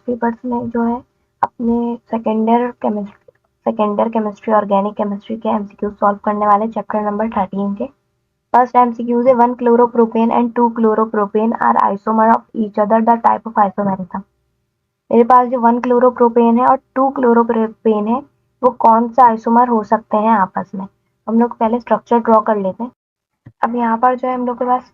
Papers में जो है अपने सेकेंडर केमिस्ट्री ऑर्गेनिक केमिस्ट्री के एमसीक्यू सॉल्व करने वाले चैप्टर नंबर 13 के फर्स्ट एमसीक्यू है 1 chloropropane and 2 chloropropane are isomer of each other the type of isomerism. मेरे पास जो 1 क्लोरोप्रोपेन है और 2 क्लोरोप्रोपेन है वो कौन सा आइसोमर हो सकते हैं आपस में। हम लोग पहले स्ट्रक्चर ड्रॉ कर लेते हैं। अब यहाँ पर जो है हम लोग के पास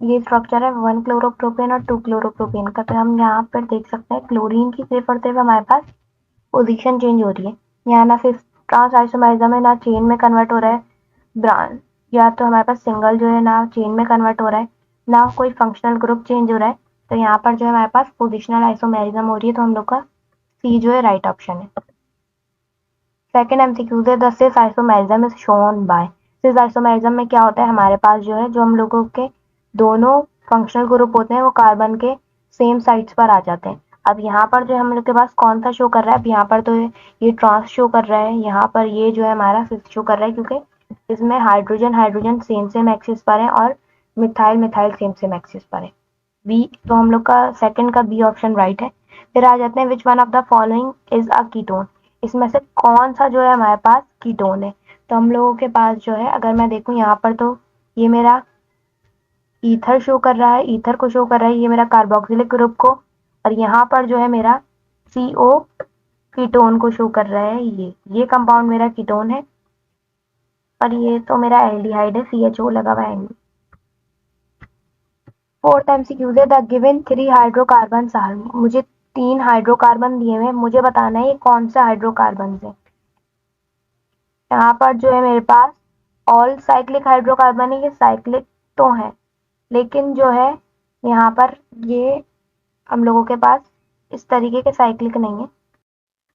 ये स्ट्रक्चर है 1 क्लोरोप्रोपेन और 2 क्लोरोप्रोपेन का। तो हम यहाँ पर देख सकते हैं क्लोरीन की सेफ करते हुए हमारे पास पोजीशन चेंज हो रही है। यहाँ ना फिर ट्रांस आइसोमरिज्म है ना चेन में कन्वर्ट हो रहा है ब्रांच, या तो हमारे पास सिंगल जो है ना चेन में कन्वर्ट हो रहा है ना कोई फंक्शनल ग्रुप चेंज हो रहा है। तो यहाँ पर जो है हमारे पास पोजिशनल आइसोमेरिज्म हो रही है। तो हम लोग का सी जो है राइट ऑप्शन है। सेकंड एमसीक्यू है the cis isomerism is shown by. Cis isomerism में क्या होता है हमारे पास जो है जो हम लोगों के दोनों फंक्शनल ग्रुप होते हैं वो कार्बन के सेम साइड्स पर आ जाते हैं। अब यहाँ पर जो हम लोग के पास कौन सा शो कर रहा है, अब यहाँ पर तो ये ट्रांस शो कर रहा है, यहाँ पर ये जो है हमारा सिस शो कर रहा है क्योंकि इसमें hydrogen hydrogen same same axis पर है और methyl methyl same same axis पर है। बी, तो हम लोग का सेकंड का बी ऑप्शन राइट है। फिर आ जाते हैं विच one of the following is a ketone. इसमें से कौन सा जो है हमारे पास कीटोन है। तो हम लोगों के पास जो है अगर मैं देखूं यहाँ पर तो ये मेरा ईथर शो कर रहा है, ईथर को शो कर रहा है ये मेरा कार्बोक्सिलिक ग्रुप को, और यहाँ पर जो है मेरा CO कीटोन को शो कर रहा है। ये कंपाउंड मेरा कीटोन है और ये तो मेरा एल्डिहाइड है, CHO लगा हुआ है। फोर्थ एमसीक्यू है द गिवन 3 हाइड्रोकार्बन आर। मुझे 3 हाइड्रोकार्बन दिए हुए, मुझे बताना है ये कौन सा हाइड्रोकार्बन है। यहाँ पर जो है मेरे पास ऑल साइक्लिक हाइड्रोकार्बन है, ये साइक्लिक तो है लेकिन जो है यहाँ पर ये हम लोगों के पास इस तरीके के साइक्लिक नहीं है।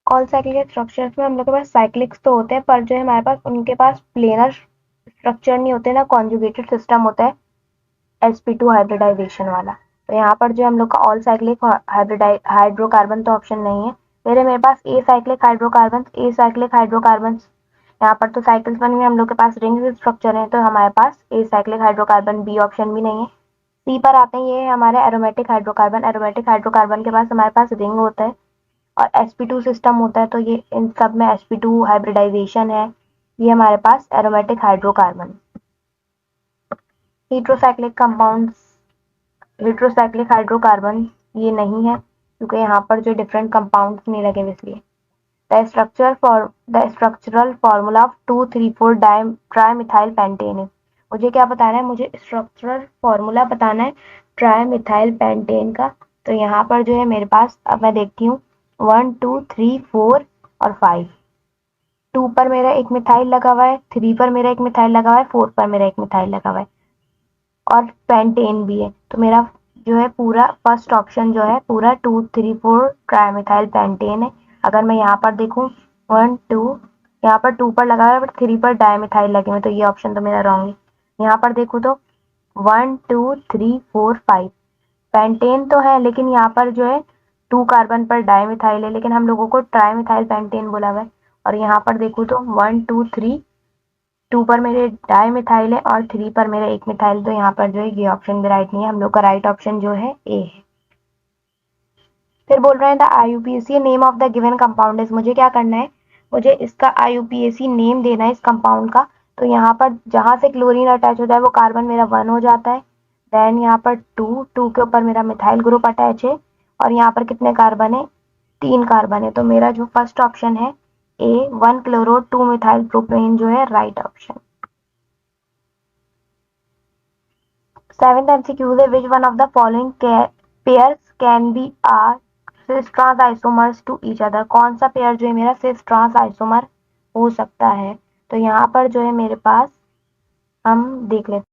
ऑल साइक्लिक स्ट्रक्चर्स में हम लोग के पास साइक्लिक्स तो होते हैं पर जो है हमारे पास उनके पास प्लेनर स्ट्रक्चर नहीं होते ना कॉन्जुगेटेड सिस्टम होता है sp2 हाइब्रिडाइजेशन वाला। तो यहाँ पर जो हम लोग का ऑल साइक्लिक हाइड्रोकार्बन तो ऑप्शन नहीं है। मेरे पास ए साइक्लिक हाइड्रोकार्बन यहाँ पर तो साइकिल्स बनी हुई हम लोग के पास रिंग स्ट्रक्चर है तो हमारे पास A cyclic hydrocarbon B option भी नहीं है। सी पर आते हैं, ये हमारे एरोमेटिक हाइड्रोकार्बन के पास हमारे पास रिंग होता है और sp2 सिस्टम होता है। तो ये इन सब में sp2 हाइब्रिडाइजेशन है, ये हमारे पास एरोमेटिक हाइड्रोकार्बन। हेट्रोसाइक्लिक हाइड्रोकार्बन ये नहीं है क्योंकि यहाँ पर जो डिफरेंट कंपाउंड्स नहीं लगे इसलिए। The structural formula of 2,3,4 trimethyl pentane है। मुझे क्या बताना है, मुझे स्ट्रक्चरल फॉर्मूला बताना है ट्राइमिथाइल पेंटेन का। तो यहाँ पर जो है मेरे पास अब मैं देखती हूँ 1 2 3 4 और 5। 2 पर मेरा एक मिथाइल लगा हुआ है, 3 पर मेरा एक मिथाइल लगा हुआ है, 4 पर मेरा एक मिथाइल लगा हुआ है और पेंटेन भी है। तो मेरा जो है पूरा फर्स्ट ऑप्शन जो है पूरा 2 3 4 ट्राइमिथाइल पेंटेन है। अगर मैं यहाँ पर देखूँ 1 2 यहाँ पर 2 पर लगा हुआ है बट 3 पर डायमिथाइल लगे हुए तो ये ऑप्शन तो मेरा रॉन्ग है। यहाँ पर देखूँ तो 1 2 3 4 5 पेंटेन तो है लेकिन यहाँ पर जो है 2 कार्बन पर डायमिथाइल है लेकिन हम लोगों को ट्राइमिथाइल पेंटेन बोला हुआ है। और यहाँ पर देखूँ तो 1 2 3 2 पर मेरे डाइमिथाइल है और 3 पर मेरा एक मिथाइल। तो यहाँ पर जो है ये ऑप्शन भी राइट नहीं है, हम लोग का राइट ऑप्शन जो है ए है। फिर बोल रहे हैं the IUPAC name of the given compound is. मुझे क्या करना है, मुझे इसका IUPAC नेम देना है इस कंपाउंड का। तो यहाँ पर जहाँ से क्लोरीन अटैच होता है वो कार्बन मेरा 1 हो जाता है। देन यहाँ पर 2 के ऊपर मेरा मिथाइल ग्रुप अटैच है और यहाँ पर कितने कार्बन है, 3 कार्बन है। तो मेरा जो फर्स्ट ऑप्शन है ए 1 क्लोरो 2 मिथाइल प्रोपेन जो है राइट ऑप्शन। सेवेंथ एमसीक्यू है which one of the following pairs can be are cis trans isomers to each other. कौन सा पेयर जो है मेरा सिस ट्रांस आइसोमर हो सकता है। तो यहाँ पर जो है मेरे पास हम देख लेते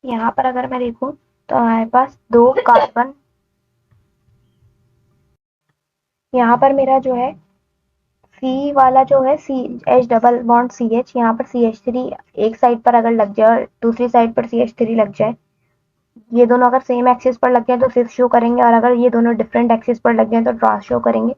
हैं, यहाँ पर अगर मैं देखूं तो हमारे पास 2 कार्बन, यहाँ पर मेरा जो है सी वाला जो है CH डबल बॉन्ड CH, यहाँ पर CH3 एक साइड पर अगर लग जाए और दूसरी साइड पर CH3 लग जाए, ये दोनों अगर सेम एक्सिस पर लग जाए तो सिस शो करेंगे और अगर ये दोनों डिफरेंट एक्सिस पर लग जाए तो ट्रांस शो करेंगे।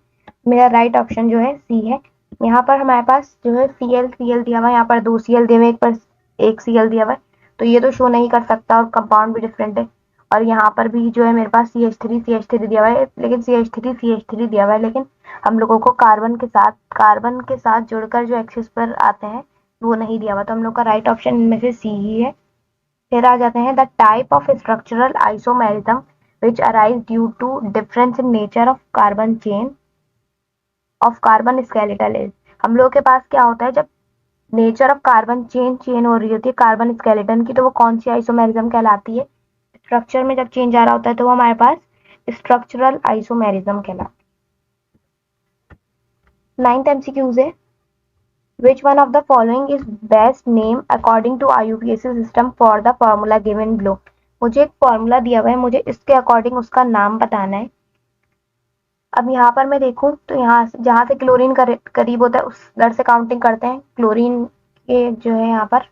मेरा राइट ऑप्शन जो है सी है। यहाँ पर हमारे पास जो है Cl दिया हुआ है, यहाँ पर 2 Cl दिए हुए, एक पर एक Cl दिया हुआ है तो ये तो शो नहीं कर सकता और कंपाउंड भी डिफरेंट है। और यहाँ पर भी जो है मेरे पास CH3 दिया हुआ है, लेकिन CH3 दिया हुआ है, लेकिन हम लोगों को कार्बन के साथ जुड़कर जो एक्सिस पर आते हैं वो नहीं दिया हुआ, तो हम लोग का राइट ऑप्शन इनमें से सी ही है। फिर आ जाते हैं, the type of structural isomerism which arise due to difference in nature of carbon chain of carbon skeletal is। हम लोगों के पास क्या होता है, जब नेचर ऑफ कार्बन चेंज हो रही होती है कार्बन स्केलेटन की, तो वो कौन सी आइसोमेरिज्म कहलाती है? स्ट्रक्चर में जब चेंज आ रहा होता है तो वो हमारे पास स्ट्रक्चरल आइसोमेरिज्म कहलाता है। 9th MCQs है, which one of the following is best name according to IUPAC system for the formula given below। मुझे एक फॉर्मूला दिया हुआ है, मुझे इसके अकॉर्डिंग उसका नाम बताना है। अब यहाँ पर मैं देखूं तो यहाँ जहाँ से क्लोरीन करीब होता है उस दर से काउंटिंग करते हैं। क्लोरीन के जो है यहाँ पर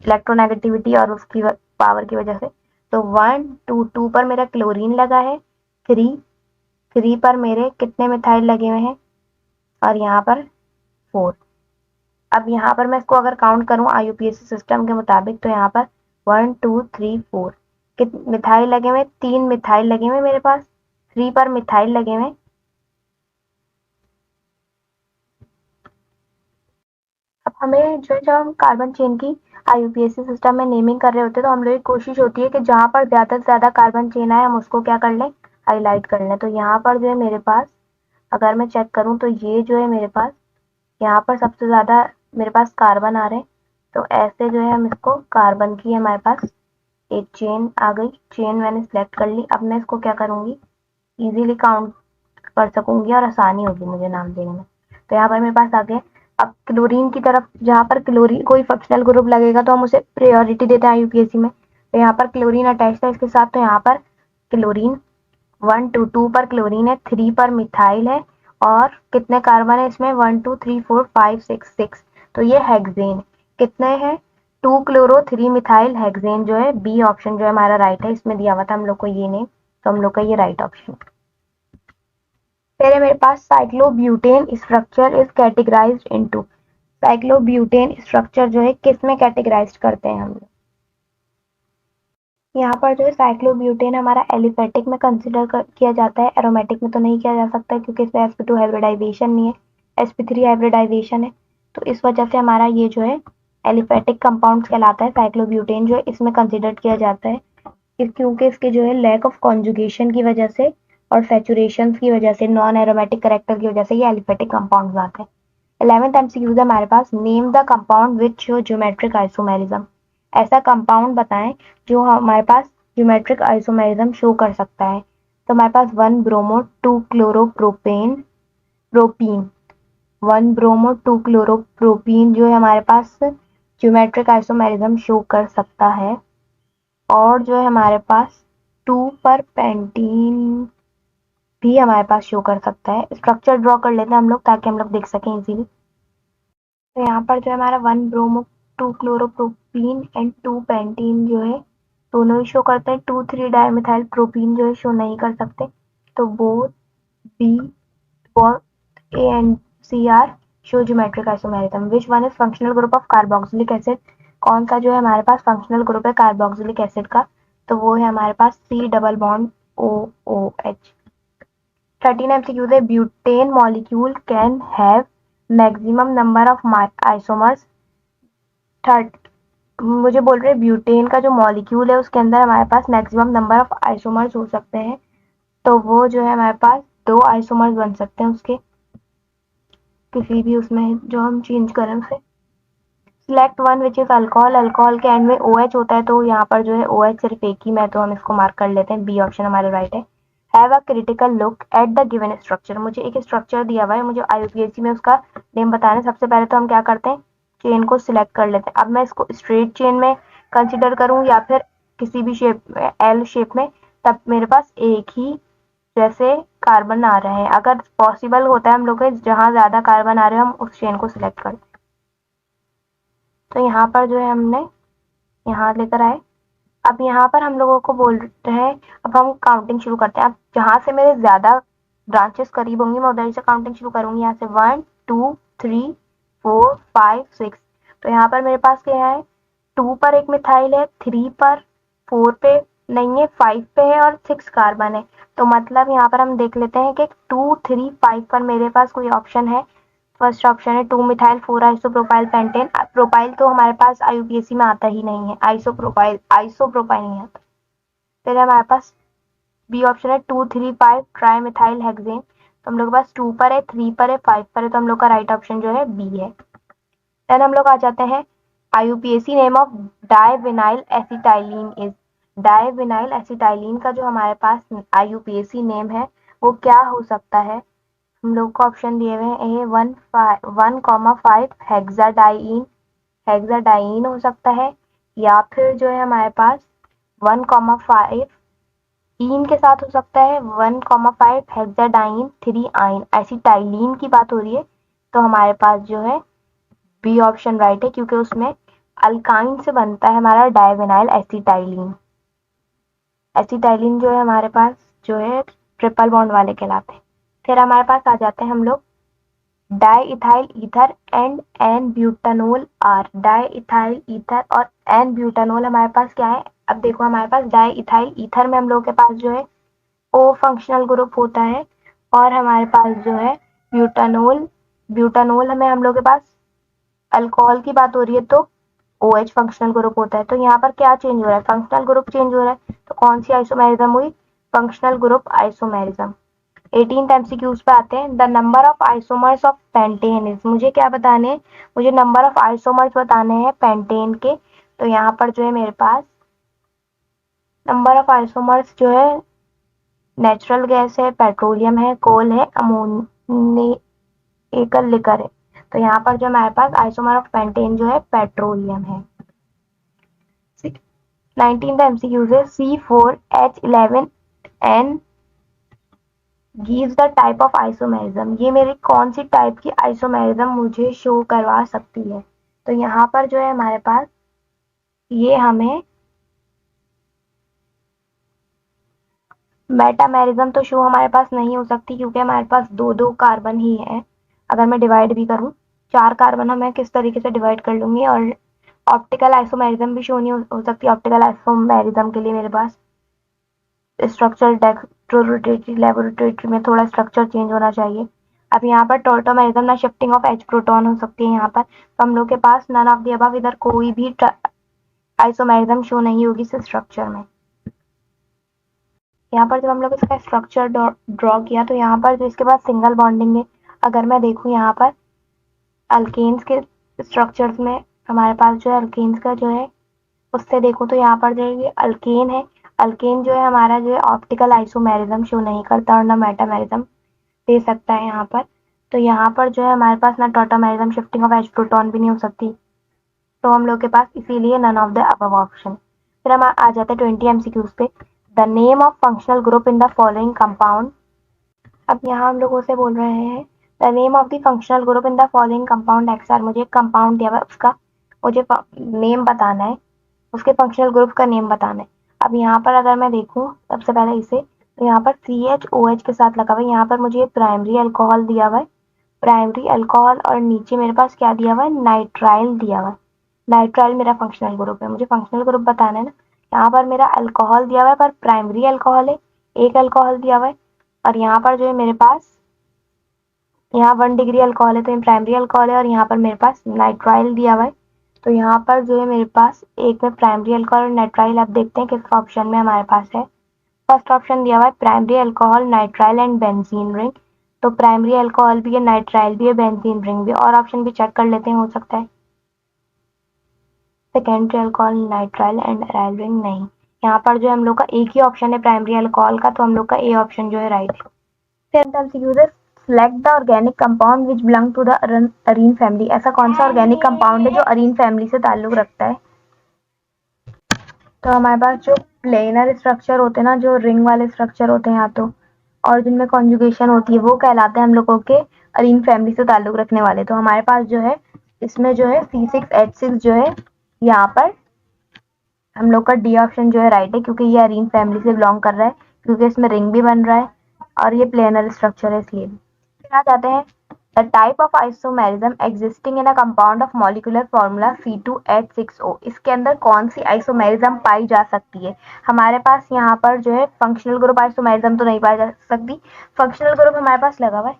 इलेक्ट्रोनेगेटिविटी और उसकी पावर की वजह से, तो 1 2 2 पर मेरा क्लोरीन लगा है, 3 3 पर मेरे कितने मिथाइल लगे हुए हैं, और यहाँ पर 4। अब यहाँ पर मैं इसको अगर काउंट करूँ IUPAC सिस्टम के मुताबिक, तो यहाँ पर 1 2 3 4 कितने मिथाइल लगे हुए? 3 मिथाइल लगे हुए मेरे पास, 3 पर मिथाइल लगे हुए। अब हमें जो है, जब हम कार्बन चेन की IUPAC सिस्टम में नेमिंग कर रहे होते हैं, तो हम लोग की कोशिश होती है कि जहाँ पर ज़्यादा से ज़्यादा कार्बन चेन आए हम उसको क्या कर लें, हाईलाइट कर लें। तो यहाँ पर जो है मेरे पास, अगर मैं चेक करूँ तो ये जो है मेरे पास यहाँ पर सबसे ज़्यादा मेरे पास कार्बन आ रहे हैं, तो ऐसे जो है हम इसको कार्बन की हमारे पास एक चेन आ गई, चेन मैंने सेलेक्ट कर ली। अब मैं इसको क्या करूँगी, इजीली काउंट कर सकूंगी और आसानी होगी मुझे नाम देने में। तो यहाँ पर मेरे पास आ गया। अब क्लोरीन की तरफ, जहाँ पर क्लोरीन कोई फंक्शनल ग्रुप लगेगा तो हम उसे प्रायोरिटी देते हैं IUPAC में। तो यहाँ पर क्लोरीन अटैच है इसके साथ, तो यहाँ पर क्लोरीन 1 2 2 पर क्लोरीन है, 3 पर मिथाइल है, और कितने कार्बन है इसमें, 1 2 3 4 5 6। तो ये हेक्सेन कितने हैं, 2 क्लोरो 3 मिथाइल हेक्सेन जो है, बी ऑप्शन जो है हमारा राइट है। इसमें दिया हुआ था हम लोग को ये नेम, तो हम लोग का ये राइट ऑप्शन। फिर है मेरे पास cyclobutane structure is categorised into. Cyclobutane structure जो है किस में कैटेगराइज करते हैं हम लोग? यहाँ पर जो है साइक्लोब्यूटेन हमारा एलिफेटिक में कंसिडर किया जाता है, एरोमेटिक में तो नहीं किया जा सकता क्योंकि इसमें sp2 हाइब्रिडाइजेशन नहीं है, sp3 हाइब्रिडाइजेशन है। तो इस वजह से हमारा ये जो है एलिफेटिक कंपाउंड कहलाता है। साइक्लोब्यूटेन जो है इसमें कंसिडर किया जाता है क्योंकि इसके जो है लैक ऑफ कॉन्जुगेशन की वजह से और सैचुरेशन की वजह से, नॉन एरोमेटिक करेक्टर की वजह से ये एलिफेटिक कंपाउंड आते हैं। 11th MCQ है हमारे पास, name the compound which show geometric isomerism. ऐसा कंपाउंड बताएं जो हमारे पास ज्योमेट्रिक आइसोमेरिज्म शो कर सकता है। तो हमारे पास 1 ब्रोमो 2 क्लोरोप्रोपेन प्रोपीन 1 ब्रोमो 2 क्लोरोप्रोपीन जो है हमारे पास ज्योमेट्रिक आइसोमेरिज्म शो कर सकता है। और जो है हमारे पास 2 पर पेंटीन भी हमारे पास शो कर सकता है। स्ट्रक्चर ड्रॉ कर लेते हैं हम लोग ताकि हम लोग देख सकें इजीली। तो यहाँ पर जो है हमारा 1 ब्रोमो 2 क्लोरोप्रोपीन एंड 2 पेंटीन जो है दोनों ही शो करते हैं। 2 3 डायमिथाइल प्रोपीन जो है शो नहीं कर सकते। तो बोथ बी और A and C are show geometric isomerism. Which one is functional group of carboxylic acid. कौन सा जो है हमारे पास फंक्शनल ग्रुप है कार्बोक्सिलिक एसिड का, तो वो है हमारे पास C double bond OOH। 13 MCQ है, butane molecule can have maximum number of isomers. Third मुझे बोल रहे हैं ब्यूटेन का जो मॉलिक्यूल है उसके अंदर हमारे पास मैक्सिमम नंबर ऑफ आइसोमर्स हो सकते हैं, तो वो जो है हमारे पास 2 आइसोमर्स बन सकते हैं उसके, किसी भी उसमें जो हम चेंज करें उसे। Select one which is alcohol. Alcohol के एंड में OH होता है, तो यहाँ पर जो है OH सिर्फ एक ही में, तो हम इसको मार्क कर लेते हैं, बी ऑप्शन हमारा राइट है। Have a critical look at the given structure. मुझे एक स्ट्रक्चर दिया हुआ है, मुझे IUPAC में उसका नेम बताना है। सबसे पहले तो हम क्या करते हैं, चेन को सिलेक्ट कर लेते हैं। अब मैं इसको स्ट्रेट चेन में कंसिडर करूँ या फिर किसी भी शेप में, L शेप में, तब मेरे पास एक ही जैसे कार्बन आ रहे हैं। अगर पॉसिबल होता है हम लोग जहाँ ज्यादा कार्बन आ रहे हैं हम उस चेन को सिलेक्ट करते हैं। तो यहाँ पर जो है हमने यहाँ लेकर आए। अब यहाँ पर हम लोगों को बोल रहे हैं, अब हम काउंटिंग शुरू करते हैं। अब जहाँ से मेरे ज्यादा ब्रांचेस करीब होंगी मैं उधर से काउंटिंग शुरू करूंगी। यहाँ से 1 2 3 4 5 6। तो यहाँ पर मेरे पास क्या है, 2 पर एक मिथाइल है, 3 पर, 4 पे नहीं है, 5 पे है और 6 कार्बन है। तो मतलब यहाँ पर हम देख लेते हैं कि 2, 3, 5 पर मेरे पास कोई ऑप्शन है। फर्स्ट ऑप्शन है 2 मिथाइल 4 आइसोप्रोपाइल पेंटेन। प्रोपाइल तो हमारे पास आईयूपीएसी में आता ही नहीं है, आइसोप्रोपाइल नहीं आता। फिर हमारे पास बी ऑप्शन है 2, 3, 5 ट्राई मिथाइल हेक्सेन। तो हम लोग के पास 2 पर है, 3 पर है, 5 पर है, तो हम लोग का राइट ऑप्शन जो है बी है। देन हम लोग आ जाते हैं IUPAC name of divinyl acetylene is. Divinyl acetylene का जो हमारे पास आईयूपीएसी नेम है वो क्या हो सकता है। हम लोग को ऑप्शन दिए हुए हैं ए 1,5 हेक्साडाइन, हेक्साडाइन हो सकता है, या फिर जो है हमारे पास 1,5 इन के साथ हो सकता है, 1,5 हेक्साडाइन 3 आइन एसिटाइलिन की बात हो रही है। तो हमारे पास जो है बी ऑप्शन राइट है, क्योंकि उसमें अल्काइन से बनता है हमारा डाइविनाइल एसिटाइलिन। एसिटाइलिन जो है हमारे पास जो है ट्रिपल बॉन्ड वाले कहलाते हैं। फिर हमारे पास आ जाते हैं हम लोग diethyl ether and n butanol are. Diethyl ether और एन ब्यूटानोल हमारे पास क्या है। अब देखो हमारे पास डाई इथाइल ईथर में हम लोग के पास जो है ओ फंक्शनल ग्रुप होता है, और हमारे पास जो है ब्यूटानोल, ब्यूटानोल में हम लोग के पास अल्कोहल की बात हो रही है तो ओ एच फंक्शनल ग्रुप होता है। तो यहाँ पर क्या चेंज हो रहा है, फंक्शनल ग्रुप चेंज हो रहा है। तो कौन सी आइसोमेरिज्म हुई, functional group isomerism. 18th MCQs पे आते हैं। The number of isomers of pentane is. मुझे क्या बताने हैं, मुझे नंबर ऑफ आइसोमर्स बताने हैं पेंटेन के। तो यहाँ पर जो है मेरे पास नंबर ऑफ आइसोमर्स जो है नेचुरल गैस है, पेट्रोलियम है, कोल है, एकल लिकर है। तो यहाँ पर जो हमारे पास आइसोमर ऑफ पेंटेन जो है पेट्रोलियम है। 19th एमसीक्यूज है C4H11N gives the type of isomerism. ये मेरी कौन सी टाइप की आइसोमेरिज्म मुझे शो करवा सकती है। तो यहाँ पर जो है हमारे पास ये हमें मेटामेरिज्म तो शो हमारे पास नहीं हो सकती, क्योंकि हमारे पास दो दो कार्बन ही है। अगर मैं डिवाइड भी करूँ 4 कार्बन मैं किस तरीके से डिवाइड कर लूंगी। और ऑप्टिकल आइसोमेरिज्म भी शो नहीं हो सकती। ऑप्टिकल आइसोमेरिज्म के लिए मेरे पास स्ट्रक्चर डेक्ट्रोरोटेटरी लेबोरेटरी में थोड़ा स्ट्रक्चर चेंज होना चाहिए। अब यहाँ पर टॉल्टोमेरिज्म ना शिफ्टिंग ऑफ एच प्रोटॉन हो सकती है यहाँ पर। तो हम लोग के पास नन ऑफ द अबव, इधर कोई भी आइसोमेरिज्म शो नहीं होगी इस स्ट्रक्चर में। यहाँ पर जब हम लोग इसका स्ट्रक्चर ड्रॉ किया तो यहाँ पर जो इसके पास सिंगल बॉन्डिंग है। अगर मैं देखूँ यहाँ पर अल्केन्स के स्ट्रक्चर्स में हमारे पास जो है अल्केन्स का जो है उससे देखो तो यहाँ पर जो है ये अल्केन है। अल्केन जो है हमारा जो है ऑप्टिकल आइसोमेरिज्म शो नहीं करता और ना मेटामेरिज्म दे सकता है यहाँ पर। तो यहाँ पर जो है हमारे पास ना tautomerism shifting of H proton भी नहीं हो सकती। तो हम लोग के पास इसीलिए none of the above option. फिर हम आ जाते हैं 20 एमसीक्यूज पे। The name of functional group in the following compound. अब यहाँ हम लोगों से बोल रहे हैं the name of the functional group in the following compound XR. मुझे कंपाउंड दिया हुआ है, उसका मुझे नेम बताना है, उसके फंक्शनल ग्रुप का नेम बताना है। अब यहाँ पर अगर मैं देखूँ सबसे पहले इसे, तो यहाँ पर CHOH के साथ लगा हुआ है। यहाँ पर मुझे प्राइमरी अल्कोहल दिया हुआ है, प्राइमरी अल्कोहल, और नीचे मेरे पास क्या दिया हुआ है, नाइट्राइल दिया हुआ है। नाइट्राइल मेरा फंक्शनल ग्रुप है, मुझे फंक्शनल ग्रुप बताना है ना। यहाँ पर मेरा अल्कोहल दिया हुआ है पर प्राइमरी अल्कोहल है, एक अल्कोहल दिया हुआ है। और यहाँ पर जो है मेरे पास यहाँ 1 डिग्री अल्कोहल है, तो ये प्राइमरी अल्कोहल है। और यहाँ पर मेरे पास नाइट्राइल दिया हुआ है, तो यहाँ पर जो है मेरे पास एक में प्राइमरी अल्कोहल और नाइट्राइल। अब देखते हैं किस ऑप्शन में हमारे पास है। फर्स्ट ऑप्शन दिया हुआ है primary alcohol, nitrile and benzene ring. तो प्राइमरी अल्कोहल भी है, नाइट्राइल भी है, बेंजीन रिंग भी। और ऑप्शन भी चेक कर लेते हैं, हो सकता है secondary alcohol, nitrile and aryl ring नहीं। यहाँ पर जो हम लोग का एक ही ऑप्शन है प्राइमरी अल्कोहल का, तो हम लोग का ए ऑप्शन जो है राइट है। Select the organic compound which belong to the arene family. ऐसा कौन सा ऑर्गेनिक कंपाउंड है जो अरीन फैमिली से ताल्लुक रखता है। तो हमारे पास जो प्लेनर स्ट्रक्चर होते हैं ना, जो रिंग वाले स्ट्रक्चर होते हैं यहाँ तो, और जिनमें कॉन्जुगेशन होती है, वो कहलाते हैं हम लोगों के अरीन फैमिली से ताल्लुक रखने वाले। तो हमारे पास जो है इसमें जो है C6H6 जो है यहाँ पर हम लोग का डी ऑप्शन जो है राइट है, क्योंकि ये अरीन फैमिली से बिलोंग कर रहा है, क्योंकि इसमें रिंग भी बन रहा है और ये प्लेनर स्ट्रक्चर है इसलिए। फिर आ जाते हैं the type of isomerism existing in a compound of molecular formula C2H6O, इसके अंदर कौन सी आइसोमेरिज्म पाई जा सकती है। हमारे पास यहाँ पर जो है फंक्शनल ग्रुप आइसोमेरिज्म तो नहीं पाई जा सकती, फंक्शनल ग्रुप हमारे पास लगा हुआ है।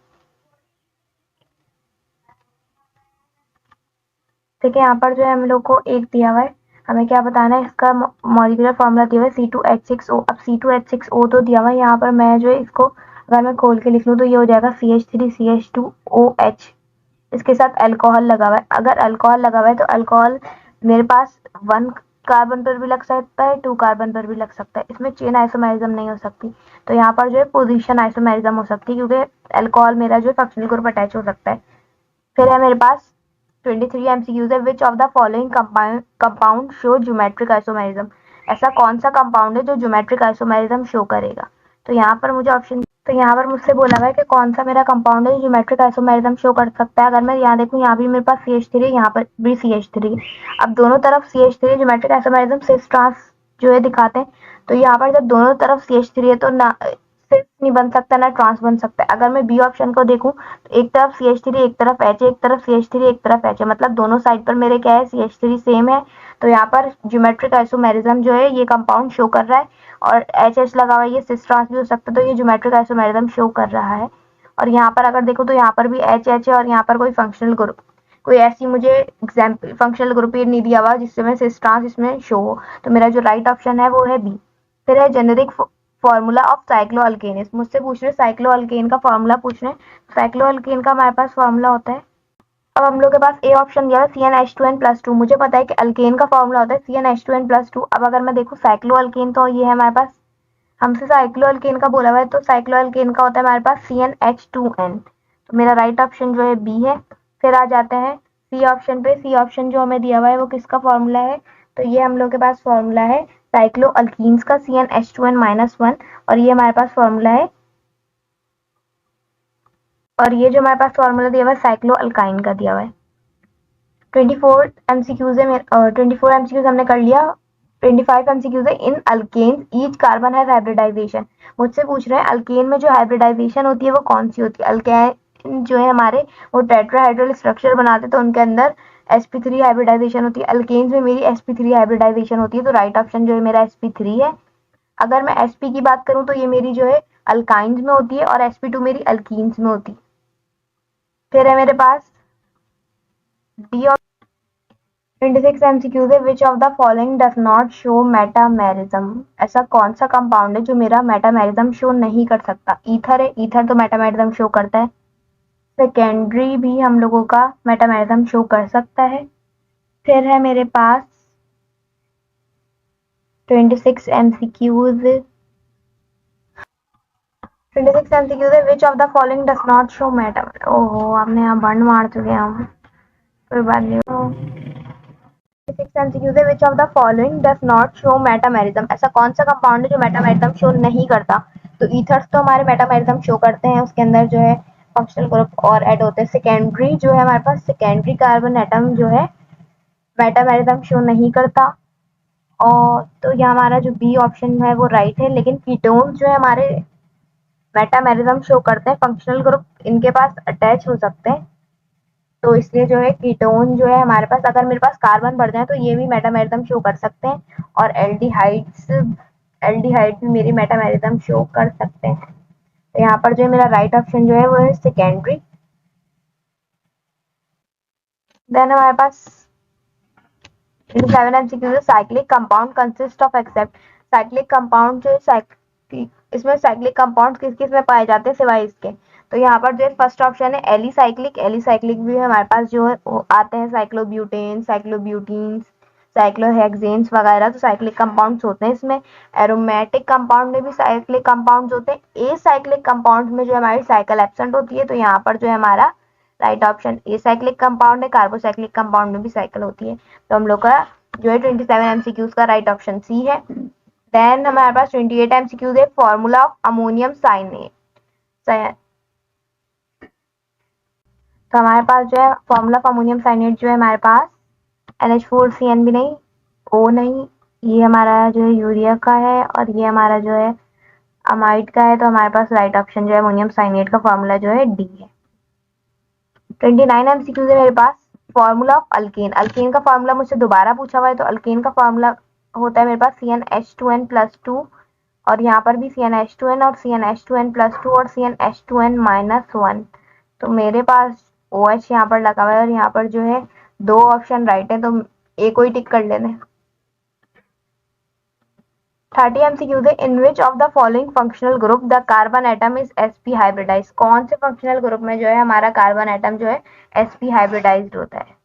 ठीक है, यहाँ पर जो है हम लोग को एक दिया हुआ है, हमें क्या बताना है, इसका मॉलिक्यूलर फॉर्मूला दिया हुआ है C2H6O। अब C2H6O तो दिया हुआ है, यहाँ पर मैं जो है इसको अगर मैं खोल के लिख लूँ तो ये हो जाएगा CH3CH2OH। इसके साथ अल्कोहल लगा हुआ है, अगर अल्कोहल लगा हुआ है तो अल्कोहल मेरे पास 1 कार्बन पर भी लग सकता है, 2 कार्बन पर भी लग सकता है, इसमें चेन आइसोमेरिज्म नहीं हो सकती। तो यहाँ पर जो है पोजीशन आइसोमेरिज्म हो सकती है, क्योंकि अल्कोहल मेरा जो है फंक्शनल ग्रुप अटैच हो सकता है। फिर है मेरे पास 23 एमसीक्यूज है, which of the following compound show geometric isomerism, ऐसा कौन सा कंपाउंड है जो ज्योमेट्रिक आइसोमेरिज्म शो करेगा। तो यहाँ पर मुझे ऑप्शन, तो यहाँ पर मुझसे बोला हुआ है कि कौन सा मेरा कंपाउंड है जो ज्योमेट्रिक आइसोमेरिज्म शो कर सकता है। अगर मैं यहाँ देखूँ, यहाँ भी मेरे पास CH3 है, यहाँ पर भी CH3 है। अब दोनों तरफ CH3 geometric isomerism cis trans जो है दिखाते हैं, तो यहाँ पर जब दोनों तरफ CH3 है तो ना सिस नहीं बन सकता ना ट्रांस बन सकता है। अगर मैं बी ऑप्शन को देखूँ, तो एक तरफ CH3 एक तरफ H है, एक तरफ CH3 एक तरफ H है, मतलब दोनों साइड पर मेरे क्या है, CH3 सेम है। तो यहाँ पर ज्योमेट्रिक आइसोमेरिज्म जो है ये कंपाउंड शो कर रहा है, और एच लगा हुआ है, ये सिस ट्रांस भी हो सकता है, तो ये ज्योमेट्रिक आइसोमेरिज्म शो कर रहा है। और यहाँ पर अगर देखो तो यहाँ पर भी एच है, और यहाँ पर कोई फंक्शनल ग्रुप, कोई ऐसी मुझे एग्जाम्पल फंक्शनल ग्रुप ही नहीं दिया हुआ जिससे मैं सिस ट्रांस इसमें शो हो। तो मेरा जो राइट ऑप्शन है वो है बी। फिर है जेनेरिक फॉर्मूला ऑफ साइक्लोअल्केन, मुझसे पूछ रहे साइक्लोअल्केन का फॉर्मूला पूछ रहे हैं। साइक्लोअल्केन का हमारे पास फॉर्मूला होता है, अब हम लोग के पास ए ऑप्शन दिया है CnH2n+2। मुझे पता है कि अल्केन का फॉर्मूला होता है CnH2n+2। अब अगर मैं देखूँ साइक्लो अल्केन, तो ये है हमारे पास, हमसे साइक्लो अल्केन का बोला हुआ है, तो साइक्लो अल्केन का होता है हमारे पास CnH2n। तो मेरा राइट ऑप्शन जो है बी है। फिर आ जाते हैं सी ऑप्शन पे। सी ऑप्शन जो हमें दिया हुआ है वो किसका फॉर्मूला है, तो ये हम लोग के पास फॉर्मूला है साइक्लो अल्कीन्स का CnH2n-1, और ये हमारे पास फॉर्मूला है, और ये जो हमारे पास फॉर्मूला दिया हुआ है साइक्लो अल्काइन का दिया हुआ है। 24 एमसीक्यूज है, 24 एमसीक्यूज हमने कर लिया। 25 एमसीक्यूज है, इन अल्केन ईच कार्बन है हाइब्रिडाइजेशन। मुझसे पूछ रहे हैं अल्केन में जो हाइब्रिडाइजेशन होती है वो कौन सी होती है। अल्केन जो है हमारे वो टेट्राहाइड्रल स्ट्रक्चर बनाते तो उनके अंदर sp3 हाइब्रिडाइजेशन होती है। अल्केन्स में मेरी sp3 हाइब्रिडाइजेशन होती है, तो राइट ऑप्शन जो है मेरा sp3 है। अगर मैं sp की बात करूं तो ये मेरी जो है अल्काइंस में होती है, और sp2 मेरी अल्कीन्स में होती है। फिर है मेरे पास डी। 26 एमसीक्यूज है, which of the following does not show metamerism, ऐसा कौन सा कंपाउंड है जो मेरा मेटामेरिज्म शो नहीं कर सकता। ईथर है, ईथर तो मेटामेरिज्म शो करता है। सेकेंडरी भी हम लोगों का मेटामेरिज्म शो कर सकता है। फिर है मेरे पास 26 एमसीक्यूज, 26 एमसीक्यूज है, which of the following does not show Meta, ओहो आपने यहाँ बंड मार चुके हैं हम, कोई बात नहीं। 26 है, which of the following does not show metamerism, ऐसा कौन सा कंपाउंड है जो मेटामेरिज्म शो नहीं करता। तो ईथर्स तो हमारे मेटामेरिज्म शो करते हैं, उसके अंदर जो है फंक्शनल ग्रुप और ऐड होते हैं। सेकेंडरी जो है हमारे पास सेकेंडरी कार्बन एटम जो है मेटामेरिज्म शो नहीं करता। और तो ये हमारा जो बी ऑप्शन है वो राइट है, लेकिन कीटोन जो है हमारे मेटामेरिज्म शो करते हैं, फंक्शनल ग्रुप इनके पास अटैच हो सकते हैं। तो इसलिए जो है कीटोन जो है हमारे पास, अगर मेरे पास कार्बन बढ़ जाए तो ये भी मेटामेरिज्म शो कर सकते हैं, और एल्डिहाइड्स, एल्डिहाइड भी मेरी मेटामेरिज्म शो कर सकते हैं। तो यहाँ पर जो है मेरा राइट ऑप्शन जो है वो है सेकेंडरी। देन हमारे पास 7 MCQ, cyclic compound consist of except, cyclic compound जो है साइक्लिक, इसमें साइक्लिक कंपाउंड किस किस में पाए जाते हैं सिवाय इसके। तो यहाँ पर जो है फर्स्ट ऑप्शन है एलिसाइक्लिक, एलिसाइक्लिक भी हमारे पास जो है आते हैं साइक्लोब्यूटेन, साइक्लोब्यूटीन्स, साइक्लोहेक्सेन्स वगैरह, तो साइक्लिक कंपाउंड्स होते हैं इसमें। एरोमेटिक कंपाउंड में भी साइक्लिक कंपाउंड्स होते हैं। ए साइक्लिक कंपाउंड में जो हमारी साइकिल एब्सेंट होती है, तो यहाँ पर जो है हमारा right option a cyclic compound है। कार्बोसाइक्लिक कंपाउंड में भी साइकिल होती है, तो हम लोग का जो है 27 एमसीक्यूज का राइट ऑप्शन सी है। देन हमारे पास 28 एमसीक्यूज है, फॉर्मूला ऑफ अमोनियम साइनेट। तो हमारे पास जो है फॉर्मूला ऑफ अमोनियम साइनेट जो है हमारे पास NH4CN भी नहीं, ओ नहीं, ये हमारा जो है यूरिया का है, और ये हमारा जो है अमाइड का है। तो हमारे पास राइट ऑप्शन जो है अमोनियम साइनेट का फॉर्मूला जो है डी है। 29 एमसीक्यूज है मेरे पास। फॉर्मूला ऑफ अल्केन, अल्केन का फॉर्मूला मुझसे दोबारा पूछा हुआ है, तो अल्केन का फॉर्मूला होता है मेरे पास CnH2n+2, और यहाँ पर भी CnH2n और CnH2n+2 और CnH2n-1। तो मेरे पास OH यहाँ पर लगा हुआ है और यहाँ पर जो है दो ऑप्शन राइट है, तो ए को ही टिक कर लेने। 30 एमसीक्यूज है, in which of the following functional group the carbon atom is sp hybridise, कौन से फंक्शनल ग्रुप में जो है हमारा कार्बन एटम जो है sp हाइब्रिडाइज्ड होता है।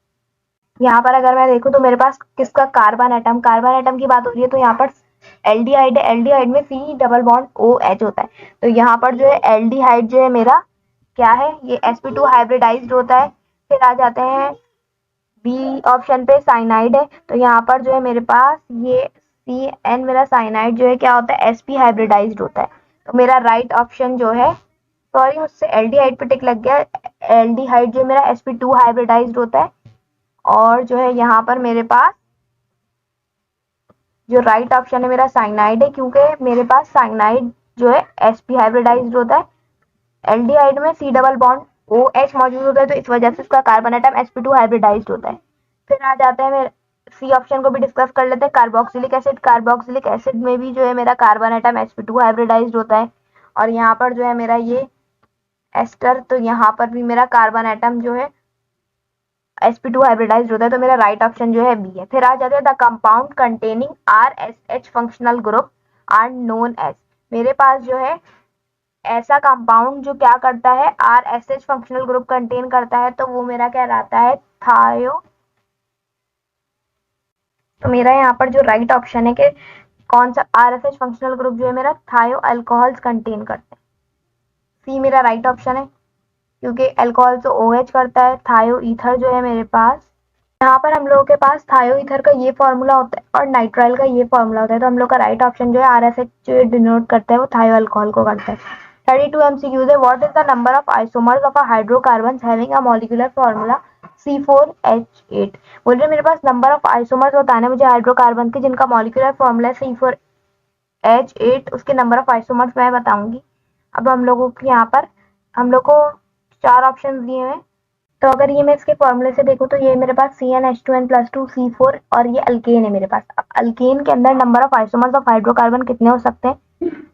यहाँ पर अगर मैं देखूँ तो मेरे पास किसका कार्बन एटम की बात हो रही है, तो यहाँ पर एल्डिहाइड है, एल्डिहाइड में C डबल बॉन्ड OH होता है, तो यहाँ पर जो है एल्डिहाइड जो है मेरा क्या है, ये sp2 हाइब्रिडाइज्ड होता है। फिर आ जाते हैं बी ऑप्शन पे, साइनाइड है, तो यहाँ पर जो है मेरे पास ये CN मेरा साइनाइड जो है क्या होता है, sp हाइब्रिडाइज्ड होता है। तो मेरा राइट ऑप्शन जो है, सॉरी मुझसे एल्डिहाइड पे टिक लग गया, एल्डिहाइड जो मेरा sp2 हाइब्रिडाइज्ड होता है। और जो है यहाँ पर मेरे पास जो राइट ऑप्शन है मेरा साइनाइड है, क्योंकि मेरे पास साइनाइड जो है sp हाइब्रिडाइज्ड होता है। एल्डिहाइड में C डबल बॉन्ड OH मौजूद होता है, तो इस वजह से इसका कार्बन एटम sp2 हाइब्रिडाइज्ड होता है। फिर आ जाते हैं मेरे सी ऑप्शन को भी डिस्कस कर लेते हैं, कार्बोक्सिलिक एसिड, कार्बोक्सिलिक एसिड में भी जो है मेरा कार्बन एटम sp2 हाइब्रिडाइज्ड होता है। और यहाँ पर जो है मेरा ये एस्टर, तो यहाँ पर भी मेरा कार्बन एटम जो है sp2 हाइब्रिडाइज्ड होता है, तो मेरा राइट ऑप्शन जो है बी है। फिर आ जाते हैं the compound containing RSH functional group are known as, मेरे पास जो है ऐसा कंपाउंड जो क्या करता है, RSH फंक्शनल ग्रुप कंटेन करता है, तो वो मेरा कहलाता है थायो। तो मेरा यहाँ पर जो राइट ऑप्शन है कि कौन सा RSH फंक्शनल ग्रुप जो है मेरा थायो अल्कोहल्स कंटेन करते हैं, सी मेरा राइट ऑप्शन है, क्योंकि अल्कोहल तो OH करता है। थायो ईथर जो है मेरे पास, यहाँ पर हम लोगों के पास थायो ईथर का ये फॉर्मूला होता है और नाइट्राइल का ये फॉर्मूला होता है, तो हम लोग का राइट ऑप्शन जो है RSH जो डिनोट करता है वो थायो अल्कोहल को करता है। 32 एमसीक्यूज है, what is the number of isomers of a hydrocarbon having a molecular formula C4H8, बोल रहे मेरे पास नंबर ऑफ आइसोमर्स बताने मुझे हाइड्रोकार्बन के जिनका मॉलिक्यूलर फॉर्मूला C4H8, उसके नंबर ऑफ आइसोमर्स मैं बताऊंगी। अब हम लोगों के यहाँ पर हम लोग को चार ऑप्शन दिए हुए, तो अगर ये मैं इसके फॉर्मूले से देखूँ तो ये मेरे पास CnH2n+2 C4 और ये अल्केन है मेरे पास। अब अल्केन के अंदर number of isomers of hydrocarbon कितने हो सकते हैं,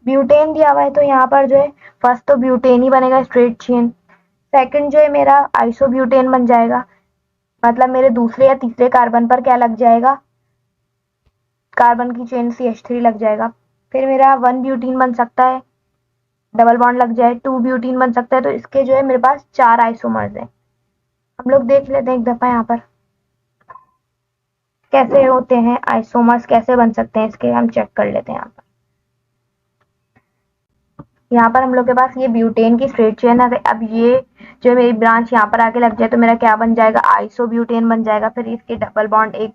ब्यूटेन दिया हुआ है, तो यहाँ पर जो है फर्स्ट तो ब्यूटेन ही बनेगा स्ट्रेट चेन, सेकंड जो है मेरा आइसोब्यूटेन बन जाएगा, मतलब मेरे दूसरे या तीसरे कार्बन पर क्या लग जाएगा, कार्बन की चेन CH3 लग जाएगा। फिर मेरा 1 ब्यूटीन बन सकता है, डबल बॉन्ड लग जाए, 2 ब्यूटीन बन सकता है, तो इसके जो है मेरे पास 4 आइसोमर्स है। हम लोग देख लेते हैं एक दफा यहाँ पर कैसे होते हैं आइसोमर्स, कैसे बन सकते हैं इसके, हम चेक कर लेते हैं। यहाँ पर हम लोग के पास ये ब्यूटेन की स्ट्रेट चेन है, अब ये जो मेरी ब्रांच यहाँ पर आके लग जाए तो मेरा क्या बन जाएगा, आइसोब्यूटेन बन जाएगा। फिर इसके डबल बॉन्ड एक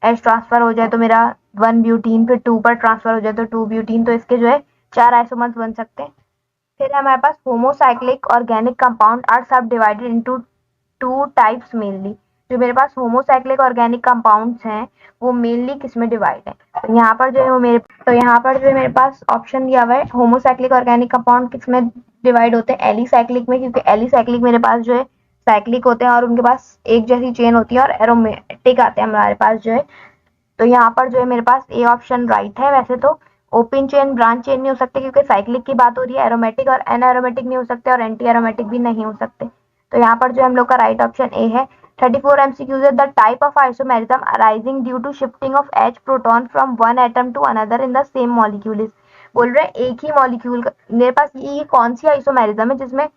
H ट्रांसफर हो जाए तो मेरा 1 ब्यूटीन, फिर 2 पर ट्रांसफर हो जाए तो 2 ब्यूटीन, तो इसके जो है 4 आइसोमर्स बन सकते हैं। फिर हमारे पास होमोसाइक्लिक ऑर्गेनिक कंपाउंड आर सब डिवाइडेड इनटू 2 टाइप्स मेनली, जो मेरे पास होमोसाइक्लिक ऑर्गेनिक कंपाउंड्स हैं वो मेनली किस में डिवाइड है, तो यहाँ पर जो है वो मेरे, तो यहाँ पर जो है मेरे पास ऑप्शन दिया हुआ है होमोसाइक्लिक ऑर्गेनिक कंपाउंड किस में डिवाइड होते हैं, एलिसाइक्लिक में, क्योंकि एलिसाइक्लिक मेरे पास जो है साइक्लिक होते हैं और उनके पास एक जैसी चेन होती है और एरोमेटिक आते हैं हमारे पास जो है। तो यहाँ पर जो है मेरे पास ए ऑप्शन राइट है। वैसे तो ओपन चेन ब्रांच चेन नहीं हो सकते क्योंकि साइक्लिक की बात हो रही है, एरोमेटिक और एनारोमेटिक नहीं हो सकते और एंटी एरोमेटिक भी नहीं हो सकते, तो यहाँ पर जो हम लोग का राइट ऑप्शन ए है। 34 MCQs, the type of isomerism arising due to shifting of H proton from one atom to another in the same molecule is, बोल रहे हैं एक ही मॉलिक्यूल मेरे पास, ये कौन सी आइसोमेरिज्म है जिसमें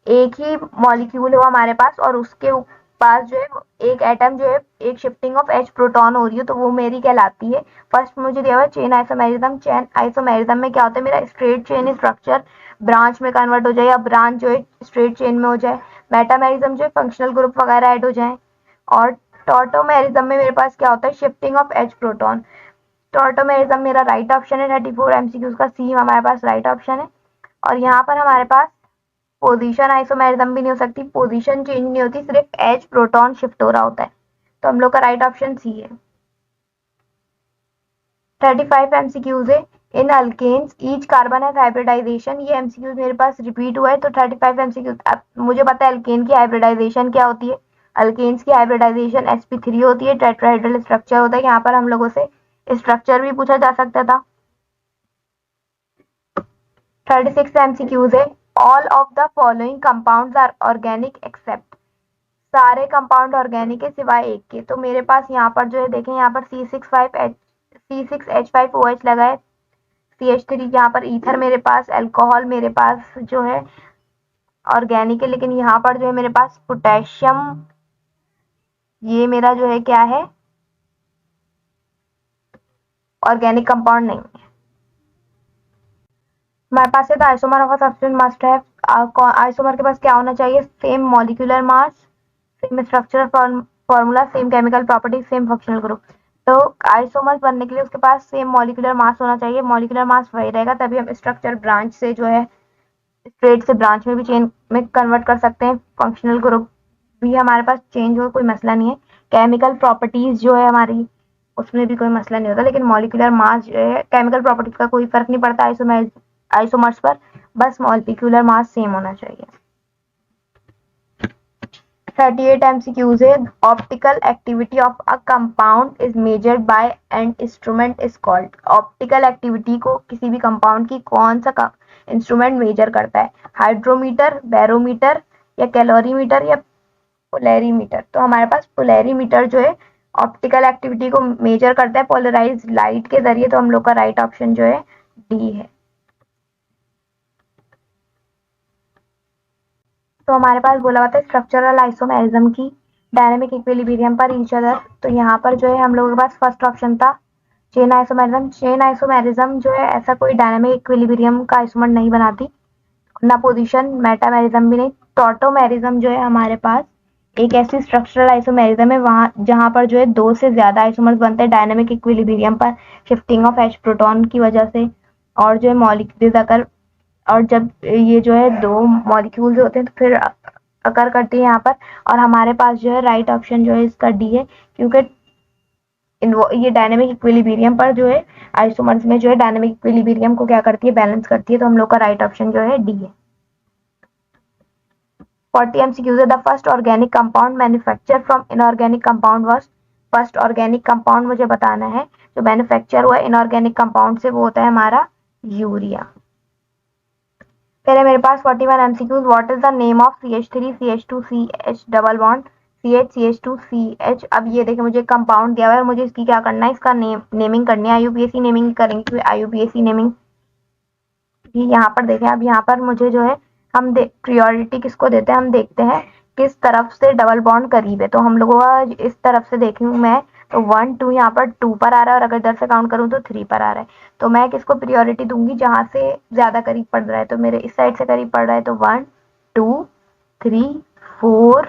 एक ही मॉलिक्यूल हो हमारे पास और उसके पास जो है एक एटम जो है एक शिफ्टिंग ऑफ H प्रोटॉन हो रही है, तो वो मेरी कहलाती है। फर्स्ट मुझे दिया हुआ है चेन आइसोमेरिज्म, चेन आइसोमेरिज्म में क्या होता है, मेरा स्ट्रेट चेन स्ट्रक्चर ब्रांच में कन्वर्ट हो जाए या ब्रांच जो है स्ट्रेट चेन में हो जाए, मेटामेरिज्म जो है फंक्शनल ग्रुप वगैरह ऐड हो जाए, और टॉटोमेरिज्म में मेरे पास क्या होता है, shifting of H proton. Tautomerism मेरा राइट ऑप्शन है, 34 एमसीक्यूज का सी हमारे पास राइट ऑप्शन है। और यहाँ पर हमारे पास पोजीशन आइसोमेरिज्म भी नहीं हो सकती, पोजीशन चेंज नहीं होती, सिर्फ H प्रोटॉन शिफ्ट हो रहा होता है, तो हम लोग का राइट ऑप्शन सी है। 35 एमसीक्यूज है, इन अल्केन्स ईच कार्बन है हाइब्रिडाइजेशन। ये एमसीक्यू मेरे पास रिपीट हुआ है तो 35 एमसीक्यू। अब मुझे पता है अल्केन की हाइब्रिडाइजेशन क्या होती है। अल्केन्स की हाइब्रिडाइजेशन sp3 होती है, टेट्राहेड्रल स्ट्रक्चर होता है। यहाँ पर हम लोगों से स्ट्रक्चर भी पूछा जा सकता था। 36 एमसीक्यूज है। All of the following compounds are organic except. सारे कंपाउंड ऑर्गेनिक है सिवाय एक के। तो मेरे पास यहाँ पर जो है देखें, यहाँ पर C6H5OH लगा है, CH3 यहाँ पर ईथर मेरे पास, अल्कोहल मेरे पास जो है ऑर्गेनिक है, लेकिन यहाँ पर जो है मेरे पास पोटेशियम, ये मेरा जो है क्या है, ऑर्गेनिक कंपाउंड नहीं है। हमारे पास है the isomer of a substance must have. Isomer के पास क्या होना चाहिए? Same molecular mass, same structural formula, same chemical property, same functional group. तो आइसोमर्स बनने के लिए उसके पास सेम मॉलिक्यूलर मास होना चाहिए। मॉलिक्यूलर मास वही रहेगा, तभी हम स्ट्रक्चर ब्रांच से जो है स्ट्रेट से ब्रांच में भी चेन में कन्वर्ट कर सकते हैं। फंक्शनल ग्रुप भी हमारे पास चेंज हो, कोई मसला नहीं है। केमिकल प्रॉपर्टीज जो है हमारी, उसमें भी कोई मसला नहीं होता, लेकिन मॉलिक्यूलर मास जो है, केमिकल प्रॉपर्टीज का कोई फर्क नहीं पड़ता आइसोमर्स पर, बस मॉलिक्यूलर मास सेम होना चाहिए। 38 MCQs है। Optical activity of a compound is measured by an instrument is called. Optical activity को किसी भी कंपाउंड की कौन सा इंस्ट्रूमेंट मेजर करता है? हाइड्रोमीटर, बैरोमीटर, या कैलोरीमीटर, या पोलैरीमीटर। तो हमारे पास पोलैरीमीटर जो है ऑप्टिकल एक्टिविटी को मेजर करता है पोलराइज लाइट के जरिए। तो हम लोग का राइट ऑप्शन जो है डी है। तो हमारे पास बोला हुआ था स्ट्रक्चरल आइसोमेरिज्म की डायनेमिक इक्विलिब्रियम पर ईच अदर। तो यहाँ पर जो है हम लोगों के पास फर्स्ट ऑप्शन था चेन आइसोमेरिज्म। चेन आइसोमेरिज्म जो है ऐसा कोई डायनेमिक इक्विलिब्रियम का आइसोमर नहीं बनाती, ना पोजीशन, मेटामेरिज्म भी नहीं। टॉटोमेरिज्म जो है हमारे पास एक ऐसी स्ट्रक्चरल आइसोमेरिज्म है वहां जहां पर जो है दो से ज्यादा आइसोमर्स बनते हैं डायनेमिक इक्विलिब्रियम पर, शिफ्टिंग ऑफ एच प्रोटॉन की वजह से। और जो है मॉलिक्यूल्स अगर, और जब ये जो है दो मॉलिक्यूल्स होते हैं तो फिर अकर करती है यहाँ पर। और हमारे पास जो है राइट ऑप्शन जो है इसका डी है, क्योंकि ये डायनेमिक इक्विलिब्रियम पर जो है आइसोमर्स में जो है डायनेमिक इक्विलिब्रियम को क्या करती है, बैलेंस करती है। तो हम लोग का राइट ऑप्शन जो है डी है। 40 MCQs है। The first organic compound manufacture from inorganic compound was. First organic compound मुझे बताना है जो मैन्युफैक्चर हुआ इनऑर्गेनिक कंपाउंड से, वो होता है हमारा यूरिया। फिर है मेरे पास 41 MCQs। What is the name of CH3 CH2 CH double bond CH CH2 CH। अब ये देखिए मुझे कंपाउंड दिया हुआ है और मुझे इसकी क्या करना है, इसका नेमिंग करनी है। IUPAC नेमिंग करेंगे, IUPAC नेमिंग यहाँ पर देखें। अब यहाँ पर मुझे जो है हम प्रियोरिटी किसको देते हैं, हम देखते हैं किस तरफ से डबल बॉन्ड करीब है। तो हम लोगों का इस तरफ से देखूँ मैं तो 1 2 यहाँ पर 2 पर आ रहा है, और अगर इधर से काउंट करूँ तो 3 पर आ रहा है। तो मैं किसको प्रियोरिटी दूंगी, जहां से ज्यादा करीब पड़ रहा है। तो मेरे इस साइड से करीब पड़ रहा है तो 1 2 3 4